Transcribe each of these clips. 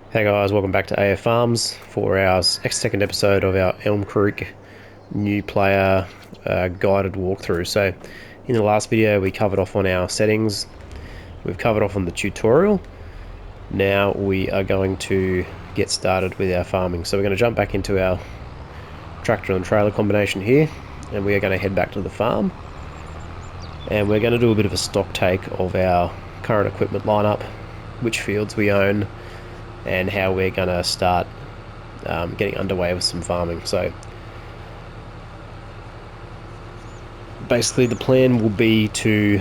Hey guys, welcome back to AF Farms for our second episode of our Elm Creek new player guided walkthrough. So in the last video we covered off on our settings, we've covered off on the tutorial. Now we are going to get started with our farming. So we're going to jump back into our tractor and trailer combination here, and we are going to head back to the farm, and we're going to do a bit of a stock take of our current equipment lineup, which fields we own, and how we're going to start getting underway with some farming. So basically the plan will be to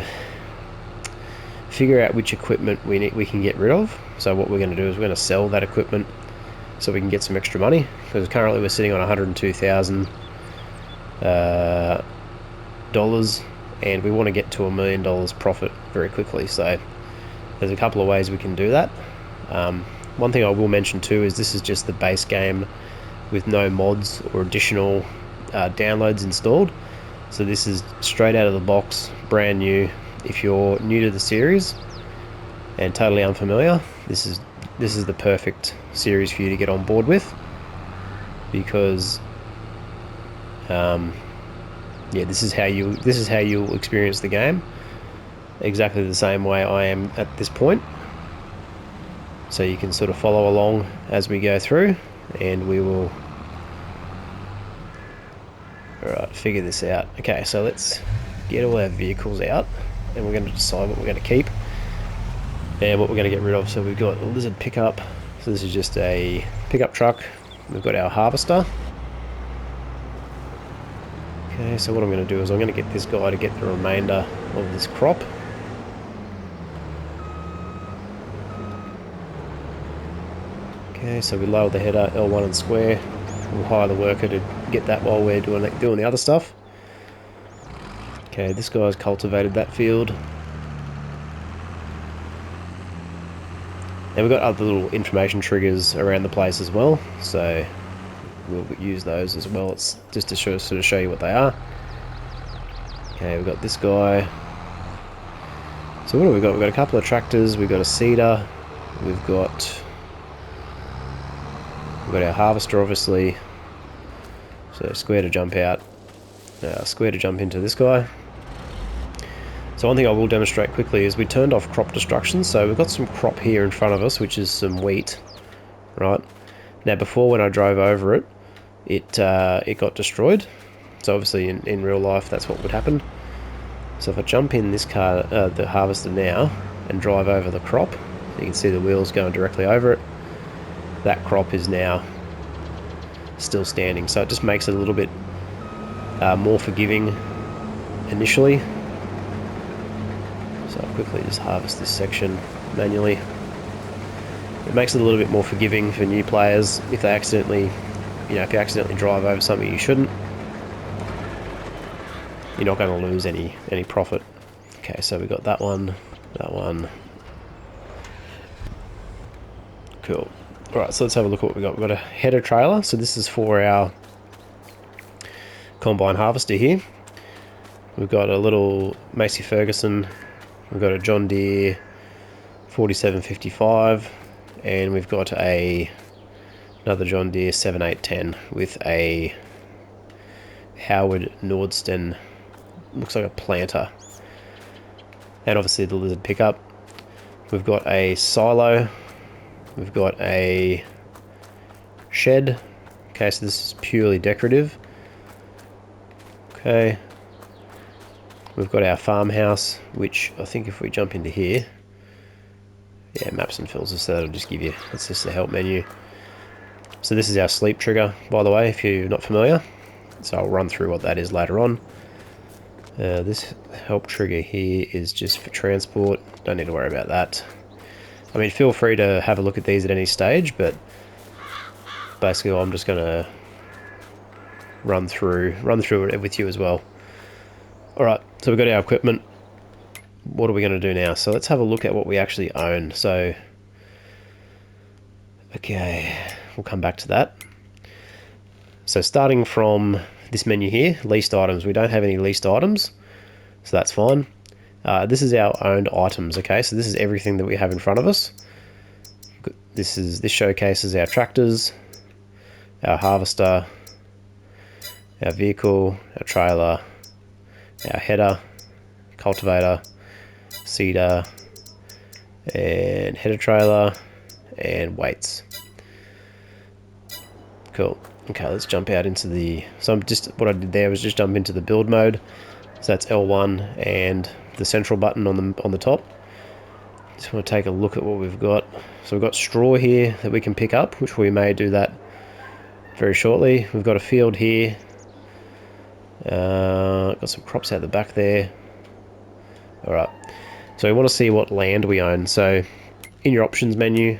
figure out which equipment we can get rid of. So what we're going to do is we're going to sell that equipment so we can get some extra money, because currently we're sitting on $102,000 and we want to get to $1 million profit very quickly. So there's a couple of ways we can do that. One thing I will mention too is this is just the base game with no mods or additional downloads installed. So this is straight out of the box, brand new. If you're new to the series and totally unfamiliar, this is the perfect series for you to get on board with, because this is how you'll experience the game exactly the same way I am at this point. So you can sort of follow along as we go through, and we will figure this out. Okay, so let's get all our vehicles out, and we're going to decide what we're going to keep and what we're going to get rid of. So we've got a Lizard pickup. So this is just a pickup truck. We've got our harvester. Okay, so what I'm going to do is I'm going to get this guy to get the remainder of this crop. Okay, so we lower the header, L1 and square. We'll hire the worker to get that while we're doing the other stuff. Okay, this guy's cultivated that field. And we've got other little information triggers around the place as well, so we'll use those as well. It's just to sort of show you what they are. Okay, we've got this guy. So what do we got? We've got a couple of tractors, we've got a seeder, we've got our harvester, obviously. So square to jump out, square to jump into this guy. So one thing I will demonstrate quickly is we turned off crop destruction. So we've got some crop here in front of us, which is some wheat, right? Now before, when I drove over it, it got destroyed. So obviously in real life that's what would happen. So if I jump in this car, the harvester now, and drive over the crop, you can see the wheels going directly over it. That crop is now still standing, so it just makes it a little bit more forgiving initially. So I'll quickly just harvest this section manually. It makes it a little bit more forgiving for new players if they accidentally, if you accidentally drive over something you shouldn't. You're not going to lose any profit. Okay, so we got that one. Cool. Alright, so let's have a look at what we got. We've got a header trailer, so this is for our combine harvester here. We've got a little Massey Ferguson, we've got a John Deere 4755, and we've got another John Deere 7810 with a Howard Nordsten, looks like a planter, and obviously the Lizard pickup. We've got a silo. We've got a shed. Okay, so this is purely decorative. Okay. We've got our farmhouse, which I think if we jump into here, yeah, maps and fills, so that'll just give you, it's just the help menu. So this is our sleep trigger, by the way, if you're not familiar. So I'll run through what that is later on. This help trigger here is just for transport. Don't need to worry about that. I mean, feel free to have a look at these at any stage, but basically I'm just going to run through it with you as well. Alright, so we've got our equipment. What are we going to do now? So let's have a look at what we actually own. So, okay, we'll come back to that. So starting from this menu here, leased items. We don't have any leased items, so that's fine. This is our owned items, okay? So this is everything that we have in front of us. This showcases our tractors, our harvester, our vehicle, our trailer, our header, cultivator, seeder, and header trailer, and weights. Cool. Okay, let's jump out into the... So what I did there was just jump into the build mode. So that's L1 and the central button on the top. Just want to take a look at what we've got. So we've got straw here that we can pick up, which we may do that very shortly. We've got a field here. Got some crops out the back there. Alright. So we want to see what land we own. So in your options menu,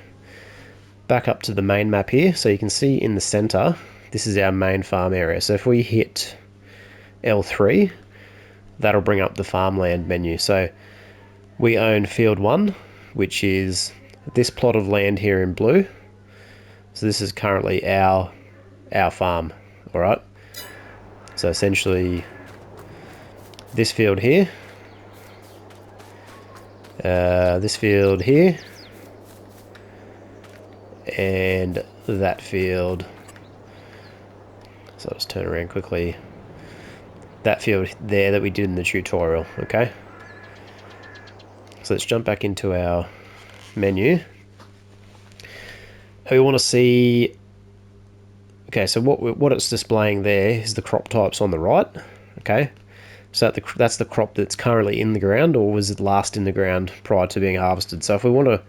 back up to the main map here. So you can see in the center, this is our main farm area. So if we hit L3, that'll bring up the farmland menu. So we own field 1, which is this plot of land here in blue. So this is currently our farm. Alright. So essentially this field here, this field here, and that field. So I'll just turn around quickly. That field there that we did in the tutorial, okay? So let's jump back into our menu. We want to see... Okay, so what it's displaying there is the crop types on the right, okay? So that's the crop that's currently in the ground, or was it last in the ground prior to being harvested. So if we want to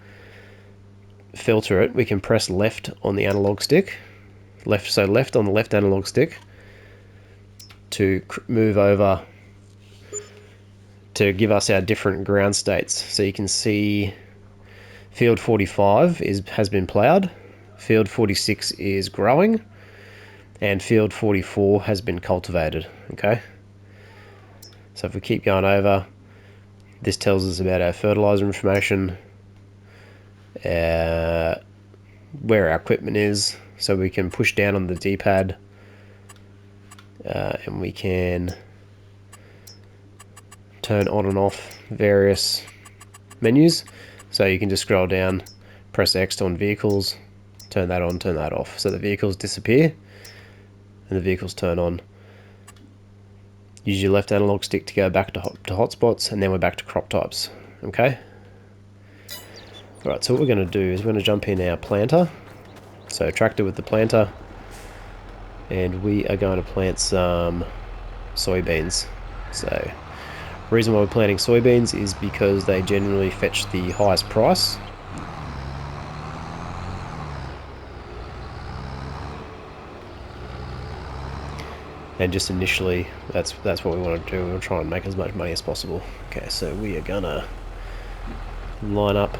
filter it, we can press left on the analog stick. Left on the left analog stick to move over to give us our different ground states. So you can see field 45 has been ploughed, field 46 is growing, and field 44 has been cultivated, okay? So if we keep going over, this tells us about our fertilizer information, where our equipment is, so we can push down on the D-pad and we can turn on and off various menus. So you can just scroll down, press X on vehicles, turn that on, turn that off. So the vehicles disappear and the vehicles turn on. Use your left analog stick to go back to hotspots, and then we're back to crop types. Okay. Alright, so what we're going to do is we're going to jump in our planter. So tractor with the planter, and we are going to plant some soybeans. So the reason why we're planting soybeans is because they generally fetch the highest price. And just initially, that's what we want to do. We'll try and make as much money as possible. Okay, so we are gonna line up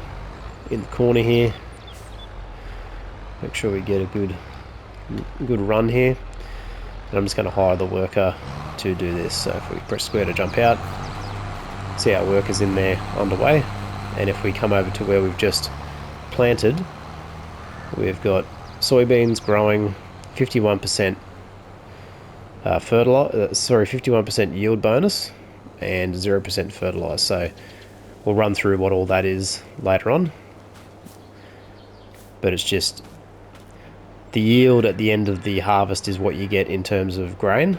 in the corner here. Make sure we get a good run here. And I'm just gonna hire the worker to do this. So if we press square to jump out, see our worker's in there underway. And if we come over to where we've just planted, we've got soybeans growing, 51%. 51% yield bonus and 0% fertilize. So we'll run through what all that is later on, but it's just the yield at the end of the harvest is what you get in terms of grain.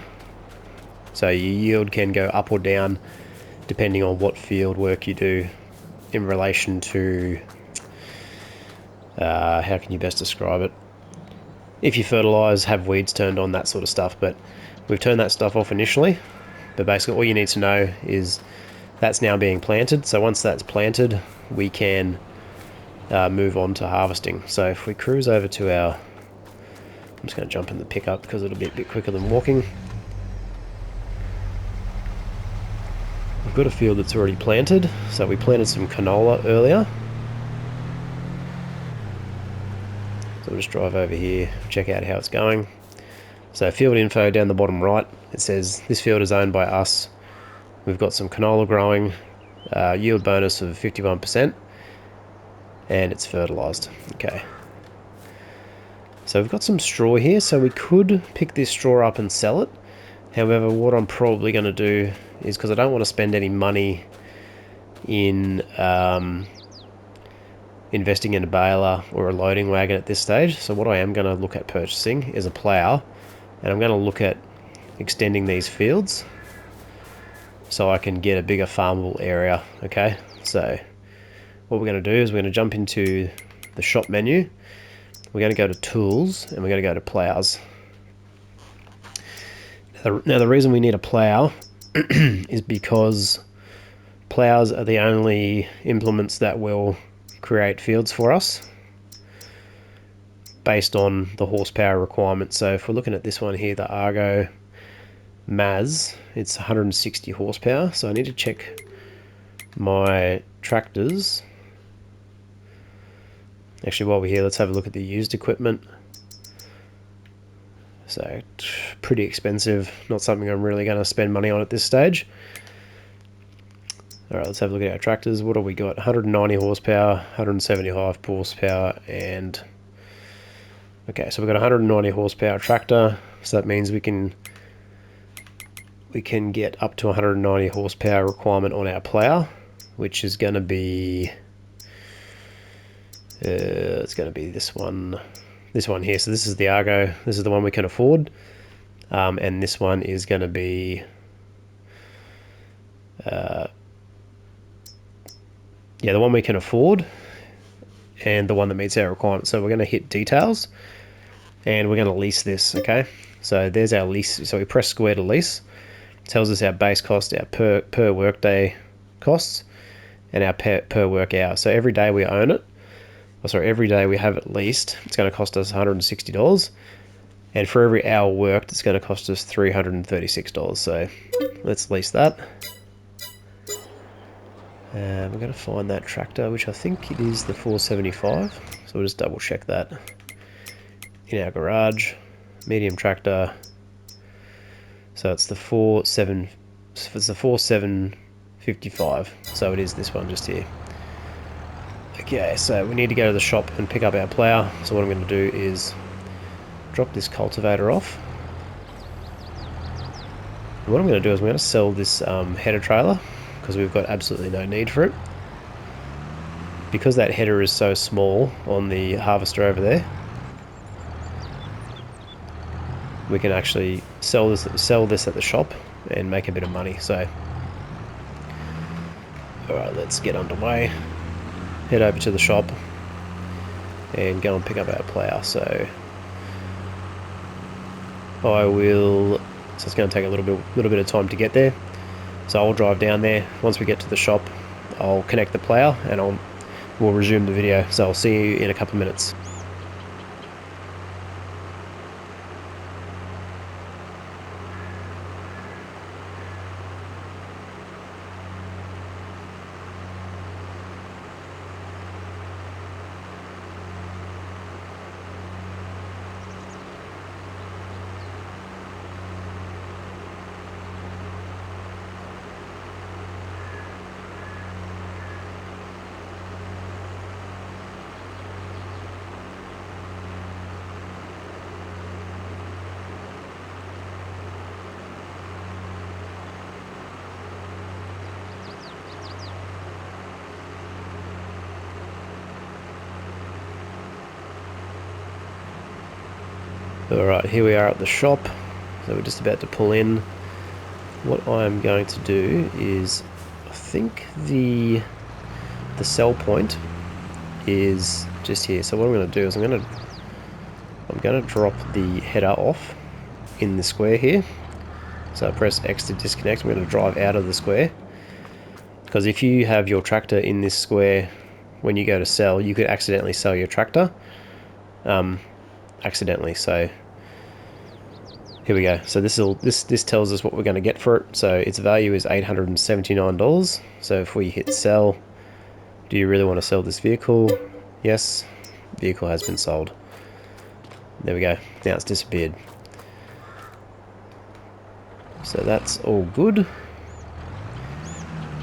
So your yield can go up or down depending on what field work you do in relation to how can you best describe it, if you fertilize, have weeds turned on, that sort of stuff. But we've turned that stuff off initially, but basically all you need to know is that's now being planted. So once that's planted, we can move on to harvesting. So if we cruise over to our, I'm just going to jump in the pickup because it'll be a bit quicker than walking. We've got a field that's already planted. So we planted some canola earlier. So we'll just drive over here, check out how it's going. So field info down the bottom right, it says this field is owned by us. We've got some canola growing, yield bonus of 51%, and it's fertilized. Okay. So we've got some straw here, so we could pick this straw up and sell it. However, what I'm probably going to do is, because I don't want to spend any money in investing in a baler or a loading wagon at this stage. So what I am going to look at purchasing is a plow, and I'm going to look at extending these fields so I can get a bigger farmable area. Okay, so what we're going to do is we're going to jump into the shop menu. We're going to go to tools and we're going to go to plows. Now the reason we need a plow is because plows are the only implements that will create fields for us based on the horsepower requirement. So if we're looking at this one here, the Argo Maz, it's 160 horsepower. So I need to check my tractors. Actually, while we're here, let's have a look at the used equipment. So pretty expensive, not something I'm really going to spend money on at this stage. Alright, let's have a look at our tractors. What have we got? 190 horsepower, 175 horsepower, and... Okay, so we've got a 190 horsepower tractor, so that means we can get up to 190 horsepower requirement on our plow, which is going to be... it's going to be this one here. So this is the Argo, this is the one we can afford, and this one is going to be yeah, the one we can afford and the one that meets our requirements. So we're going to hit details and we're going to lease this. Okay, so there's our lease. So we press square to lease. It tells us our base cost, our per workday costs, and our per work hour. So every day we own it, every day we have it leased, it's going to cost us $160, and for every hour worked, it's going to cost us $336. So let's lease that. We're going to find that tractor, which I think it is the 475. So we'll just double check that in our garage. Medium tractor. So it's the 4755. So it is this one just here. Okay, so we need to go to the shop and pick up our plow. So what I'm going to do is drop this cultivator off. And what I'm going to do is I'm going to sell this header trailer, because we've got absolutely no need for it. Because that header is so small on the harvester over there, we can actually sell this at the shop and make a bit of money. So, alright, let's get underway. Head over to the shop and go and pick up our plow. So it's going to take a little bit of time to get there. So I'll drive down there. Once we get to the shop, I'll connect the plow and we'll resume the video. So I'll see you in a couple of minutes. Alright, here we are at the shop. So we're just about to pull in. What I'm going to do is, I think the sell point is just here. So what I'm going to do is I'm going to drop the header off in the square here. So I press X to disconnect. I'm going to drive out of the square, because if you have your tractor in this square when you go to sell, you could accidentally sell your tractor accidentally. So here we go. So this tells us what we're going to get for it. So its value is $879. So if we hit sell, do you really want to sell this vehicle? Yes, vehicle has been sold. There we go. Now it's disappeared. So that's all good.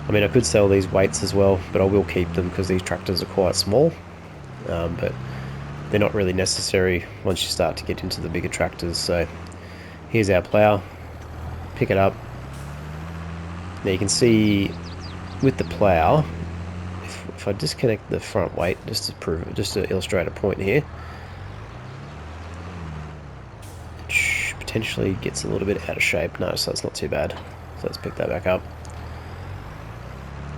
I mean, I could sell these weights as well, but I will keep them because these tractors are quite small. But they're not really necessary once you start to get into the bigger tractors. So here's our plow. Pick it up. Now you can see with the plow, if I disconnect the front weight, just to illustrate a point here, it potentially gets a little bit out of shape. No, so that's not too bad. So let's pick that back up.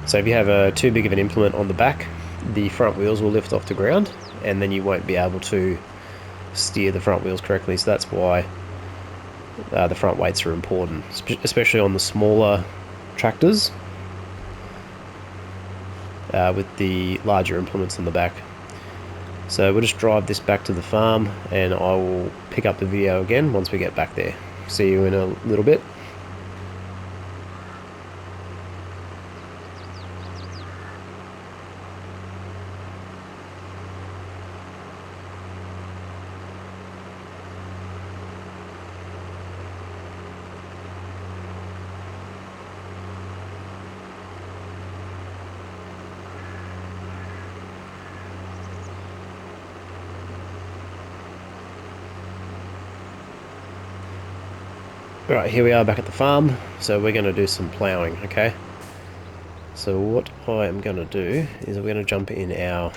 So if you have too big of an implement on the back, the front wheels will lift off the ground, and then you won't be able to steer the front wheels correctly. So that's why the front weights are important, especially on the smaller tractors with the larger implements on the back. So we'll just drive this back to the farm, and I will pick up the video again once we get back there. See you in a little bit. Right, here we are back at the farm, so we're going to do some ploughing, okay? So what I am going to do is we're going to jump in our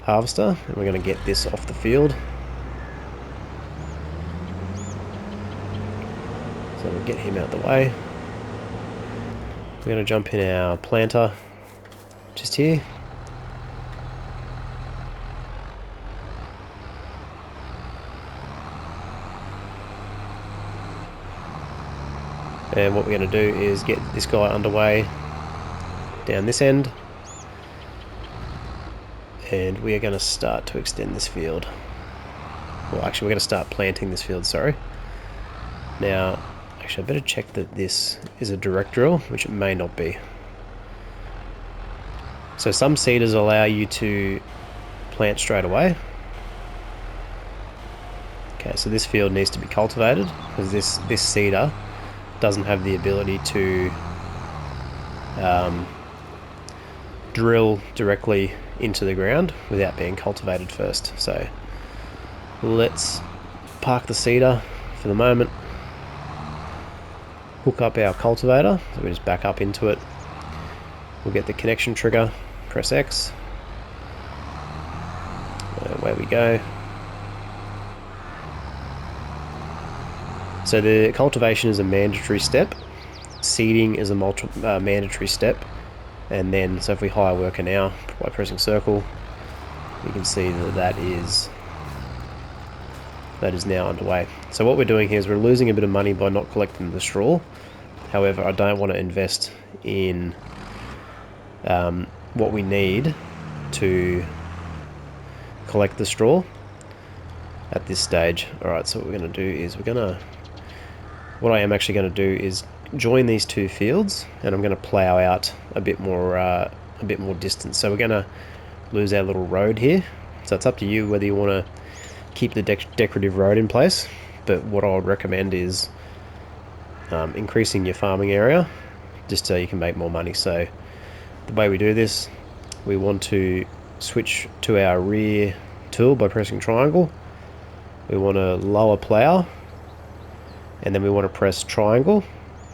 harvester, and we're going to get this off the field. So we'll get him out the way. We're going to jump in our planter, just here. And what we're going to do is get this guy underway down this end. And we are going to start to extend this field. Well, actually, we're going to start planting this field, sorry. Now, actually, I better check that this is a direct drill, which it may not be. So some seeders allow you to plant straight away. Okay, so this field needs to be cultivated, because this seeder doesn't have the ability to drill directly into the ground without being cultivated first. So let's park the seeder for the moment, hook up our cultivator, so we just back up into it. We'll get the connection trigger, press X, away we go. So the cultivation is a mandatory step, seeding is a mandatory step, and then, so if we hire worker now by pressing circle, you can see that that is now underway. So what we're doing here is we're losing a bit of money by not collecting the straw. However, I don't want to invest in what we need to collect the straw at this stage. Alright, so what we're going to do is what I am actually going to do is join these two fields, and I'm going to plow out a bit more distance. So we're going to lose our little road here. So it's up to you whether you want to keep the decorative road in place, but what I would recommend is increasing your farming area just so you can make more money. So the way we do this, we want to switch to our rear tool by pressing triangle. We want to lower plow, and then we want to press triangle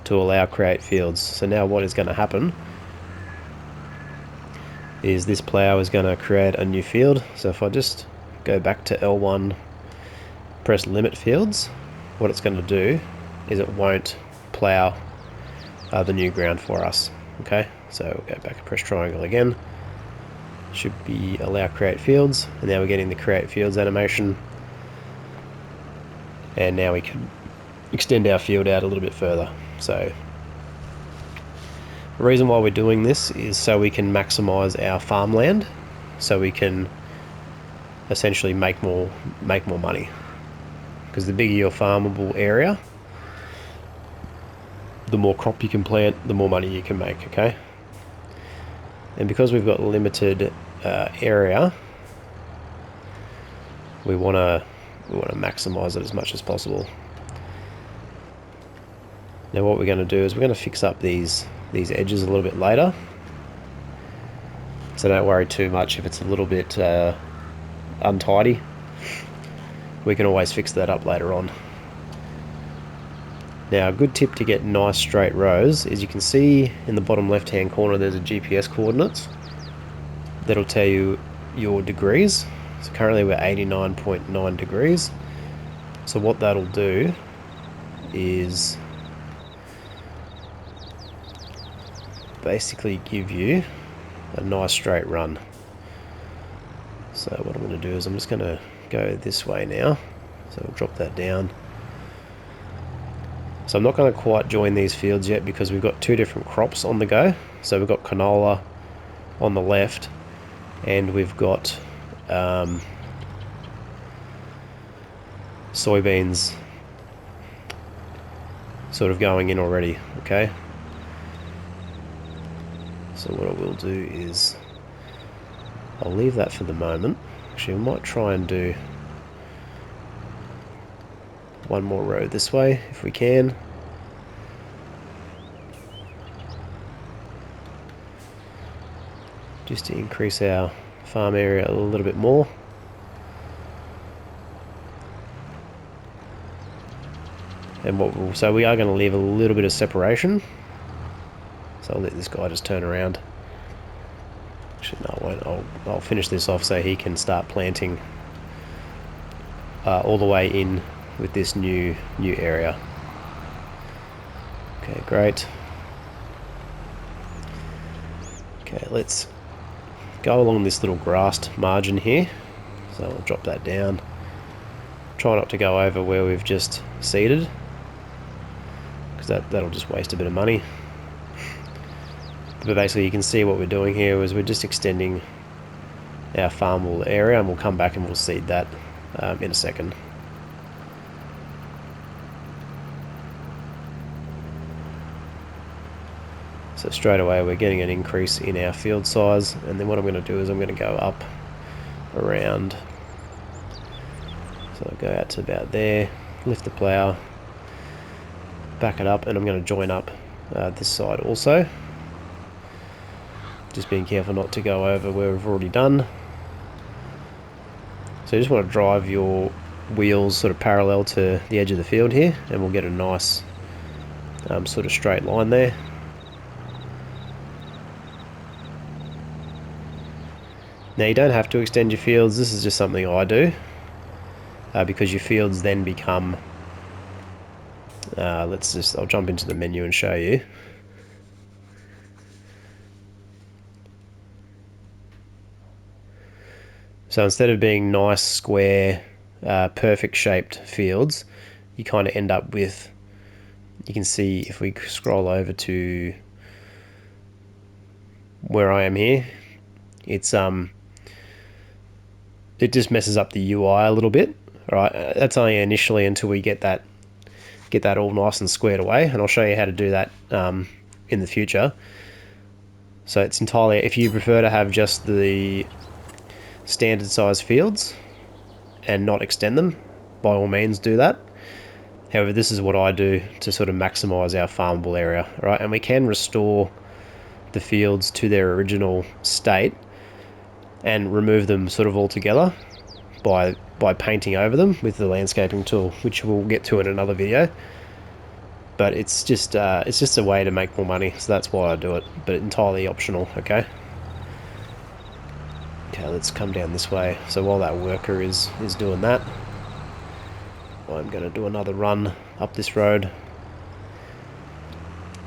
to allow create fields. So now what is going to happen is this plow is going to create a new field. So if I just go back to L1, press limit fields, what it's going to do is it won't plow the new ground for us. Okay, so we'll go back and press triangle again. Should be allow create fields, and now we're getting the create fields animation. And now we can extend our field out a little bit further. So the reason why we're doing this is so we can maximize our farmland, so we can essentially make more money. Because the bigger your farmable area, the more crop you can plant, the more money you can make, okay? And because we've got limited area, we want to maximize it as much as possible. Now what we're going to do is we're going to fix up these edges a little bit later. So don't worry too much if it's a little bit untidy. We can always fix that up later on. Now a good tip to get nice straight rows is you can see in the bottom left hand corner there's a GPS coordinates. that'll tell you your degrees. So currently we're 89.9 degrees. So what that'll do is basically give you a nice straight run. So what I'm going to do is I'm just going to go this way now. So we'll drop that down. So I'm not going to quite join these fields yet because we've got two different crops on the go. So we've got canola on the left, and we've got soybeans sort of going in already, okay? So what I will do is I'll leave that for the moment. Actually, I might try and do one more row this way if we can. Just to increase our farm area a little bit more. And so we are going to leave a little bit of separation. So I'll let this guy just turn around. Actually, no, I won't. I'll finish this off so he can start planting all the way in with this new area. Okay, great. Okay, let's go along this little grassed margin here. So I'll drop that down. Try not to go over where we've just seeded, because that'll just waste a bit of money. But basically you can see what we're doing here is we're just extending our farmable area, and we'll come back and we'll seed that in a second. So straight away we're getting an increase in our field size, and then what I'm going to do is I'm going to go up around. So I'll go out to about there, lift the plow, back it up, and I'm going to join up this side also. Just being careful not to go over where we've already done. So you just want to drive your wheels sort of parallel to the edge of the field here, and we'll get a nice sort of straight line there. Now you don't have to extend your fields. This is just something I do because your fields then become I'll jump into the menu and show you. So instead of being nice square perfect shaped fields, you kind of end up with, you can see if we scroll over to where I am here, it's it just messes up the UI a little bit. Right, that's only initially until we get that all nice and squared away, and I'll show you how to do that in the future. So it's entirely, if you prefer to have just the standard size fields and not extend them, by all means do that. However, this is what I do to sort of maximize our farmable area, right? And we can restore the fields to their original state and remove them sort of altogether by painting over them with the landscaping tool, which we'll get to in another video. But it's just a way to make more money, so that's why I do it, but entirely optional, okay? Okay, let's come down this way. So while that worker is doing that, I'm going to do another run up this road.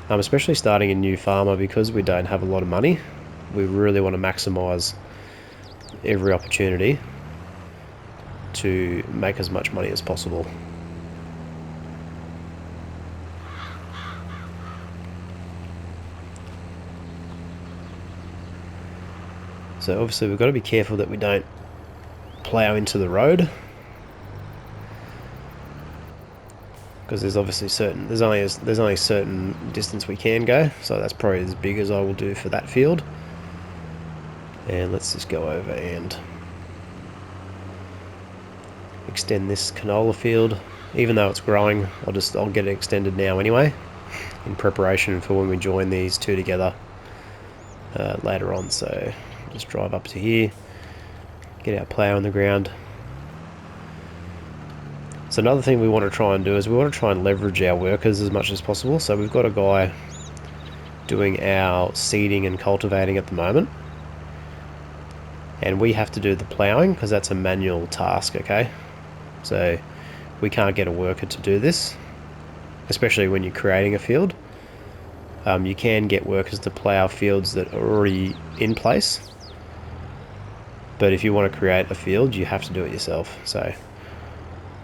Especially starting a new farmer, because we don't have a lot of money, we really want to maximize every opportunity to make as much money as possible. So obviously we've got to be careful that we don't plow into the road, because there's obviously there's only a certain distance we can go, so that's probably as big as I will do for that field. And let's just go over and extend this canola field. Even though it's growing, I'll get it extended now anyway, in preparation for when we join these two together later on. So just drive up to here, get our plow in the ground. So another thing we want to try and do is we want to try and leverage our workers as much as possible. So we've got a guy doing our seeding and cultivating at the moment, and we have to do the ploughing because that's a manual task, okay? So we can't get a worker to do this, especially when you're creating a field. You can get workers to plough fields that are already in place, but if you want to create a field, you have to do it yourself. So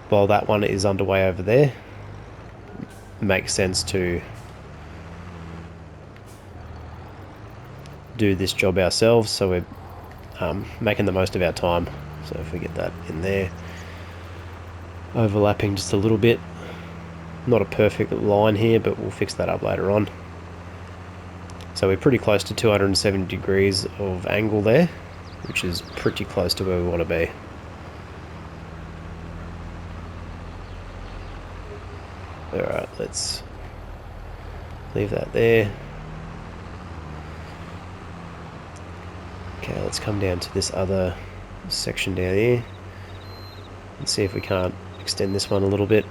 while that one is underway over there, it makes sense to do this job ourselves, so we're making the most of our time. So if we get that in there, overlapping just a little bit, not a perfect line here, but we'll fix that up later on. So we're pretty close to 270 degrees of angle there, which is pretty close to where we want to be. Alright, let's leave that there. Okay, let's come down to this other section down here and see if we can't extend this one a little bit.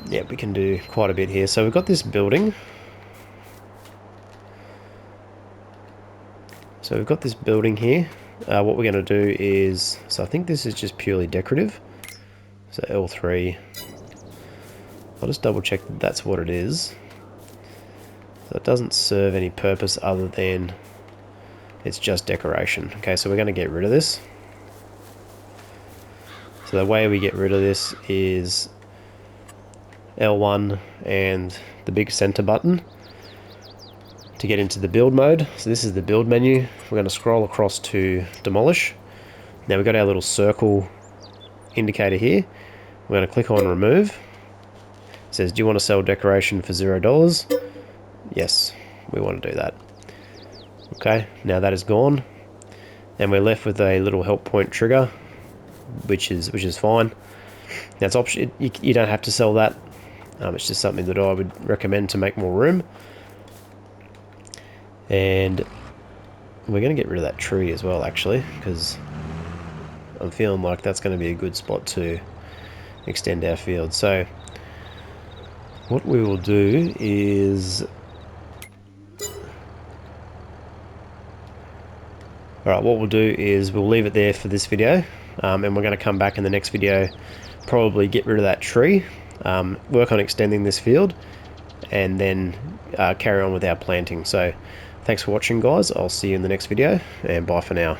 Yeah, we can do quite a bit here. So we've got this building. So we've got this building here. What we're going to do is, so I think this is just purely decorative. So L3. I'll just double check that that's what it is. So it doesn't serve any purpose other than it's just decoration. Okay, so we're going to get rid of this. So the way we get rid of this is L1 and the big center button to get into the build mode. So this is the build menu. We're going to scroll across to demolish. Now we've got our little circle indicator here. We're going to click on remove. It says, do you want to sell decoration for $0? Yes, we want to do that. Okay, now that is gone, and we're left with a little help point trigger, which is fine. Now it's option. You don't have to sell that. It's just something that I would recommend to make more room. And we're going to get rid of that tree as well, actually, because I'm feeling like that's going to be a good spot to extend our field. So what we will do is, alright, what we'll do is we'll leave it there for this video, and we're going to come back in the next video, probably get rid of that tree, work on extending this field, and then carry on with our planting. So thanks for watching, guys. I'll see you in the next video, and bye for now.